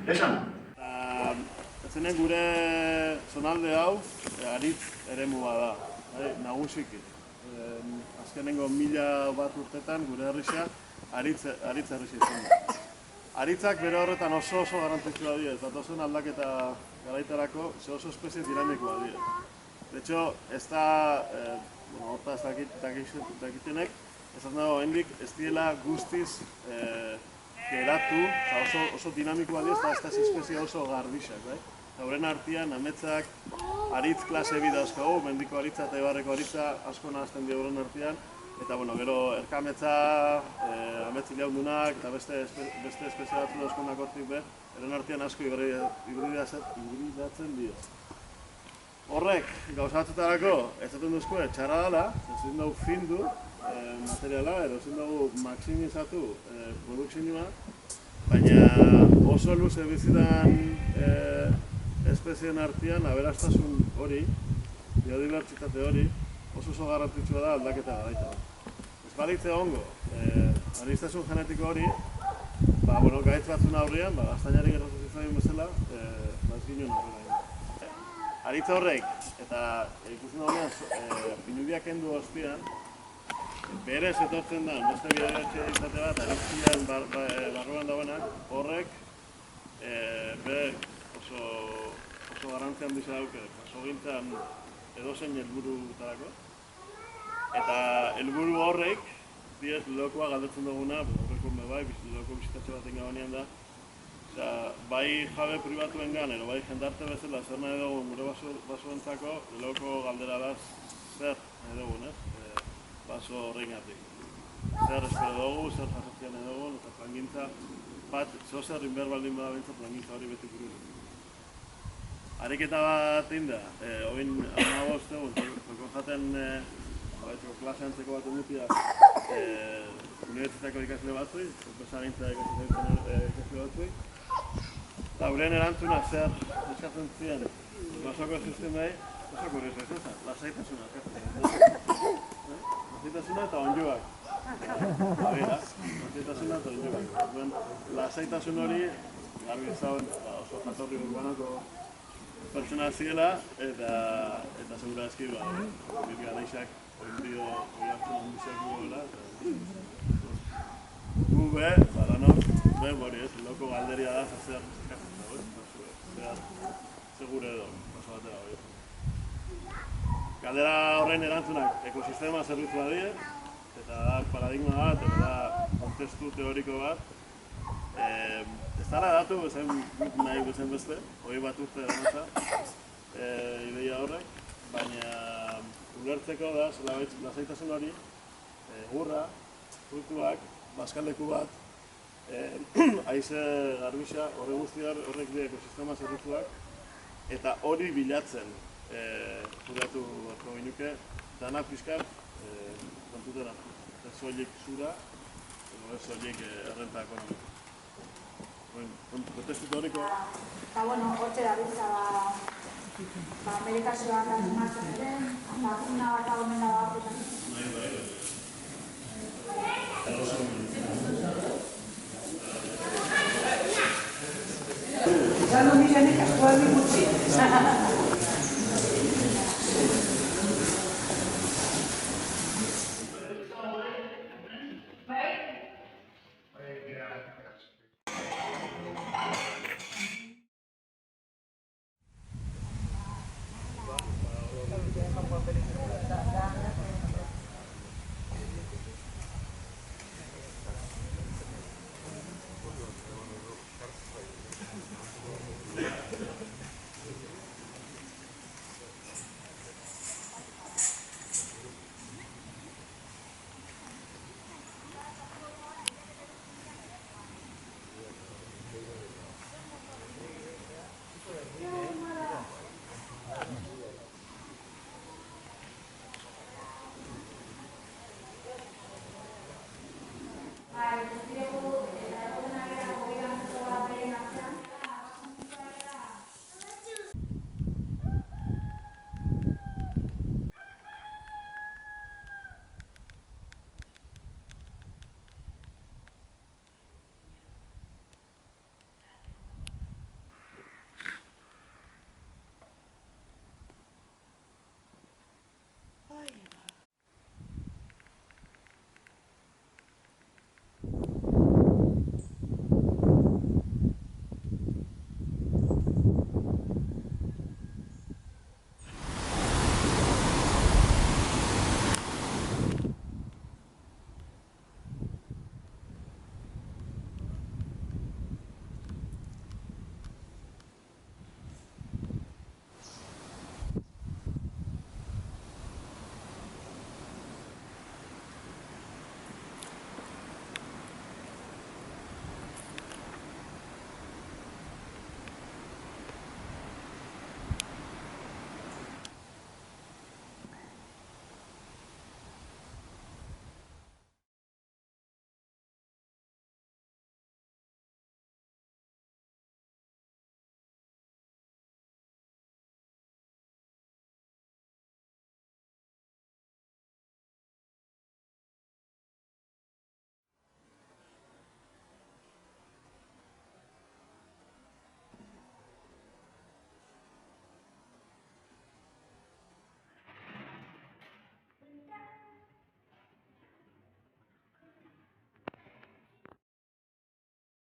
Esan? Zenen gure zonalde hau aritz eremua da, nagusiki. Azkenengo 1000 urtetan gure herrixea aritz herrixea izan da. Aritzak bere horretan oso garrantzitsua dira, eta datozen aldaketa garaitarako oso espezie dinamikoa dira. De hecho, ez da, horta ez dakitenek, esan dago hendik ez diela guztiz geratu, oso dinamikoa dira, eta ez espezie oso garbixak. Horren artean, ametsak aritz klase bi dauzkagu, mendiko aritza eta ibarreko aritza asko nahazten dira horren artean. Eta, gero, erkametza, ametz ilaundunak eta beste espezie batzu dauzkonak hortik be, horren artean asko hibridatzen dira. Horrek, gauza batzutarako, ez zaten duzko, txarra dela, ezin dugu findu materiala, ezin dugu maksimizatu produkzioa, baina oso luze bizitan espezien artean aberastasun hori, biodibertsitate hori, oso garrantzitsua da aldaketa garaita. Ez balitze ongo, aniztasun genetiko hori, gaitz batzun aurrean, gaztainari gertatu zain bezala, ginen horrela. Aritza horrek, eta ikusten dagoenean, pinubiak kendu ostean, berez etortzen da, beste biodibertsitate bat, aritzian barruan dauenak, horrek, oso garrantzia handia dauke, basogintzan edozein helburutarako. Eta helburu horrek, diez lokoa galdetzen duguna, horreko loko bizitatxe baten gabanean da, bai jabe pribatuengan, edo bai jendarte bezala zer nahi dugun gure basoentzako, loko galdera da zer nahi dugun, baso horrengatik. Zer espero dugu, zer jasotzea nahi dugun, eta plangintza bat, zer inber baldin bada bentsa plangintza hori beti buruz. Ariketa bat inda, oin 15 egun, toko jaten klase antzeko bat emutia unibertsitateko ikasle batzui, enpresagintza ikasle batzui. Eta gurean erantzuna zer eskatzen ziren basoko sistemai, oso kurioso ez ezan, lasaitasuna. Lasaitasuna eta onjoak. Lasaitasuna eta onjoak. Lasaitasun hori, garbi zauen, oso jatorri urbanako pertsona ziela, eta segura eski, birga naixak, oindio, oiartzen handizak guela, gu be, baranok, hori ez, loko galderia da, zer eskatzen dago, segure edo, oso batera hori. Galdera horren erantzunak ekosistema zerbitzua die, eta da paradigma bat, eta da kontestu teoriko bat. Ez dara datu, bezain nahi bezain beste, hori bat urte eranatza, ideia horrek, baina ulertzeko da, lasaitasun hori, gurra, fruituak, bazkalleku bat, haize garbisa, horre guztiak horrek die ekosistema zerbitzuak, eta hori bilatzen kudeatu beharko ginuke, dana pixkat kontutera, ez soilik zura, edo ez soilik errenta ekonomiko. Kontestu teoriko. Eta, hortxe da bizta, medikazioan da martzen diren, una bat agomen da bat. Ya no miran ni casual ni mucho.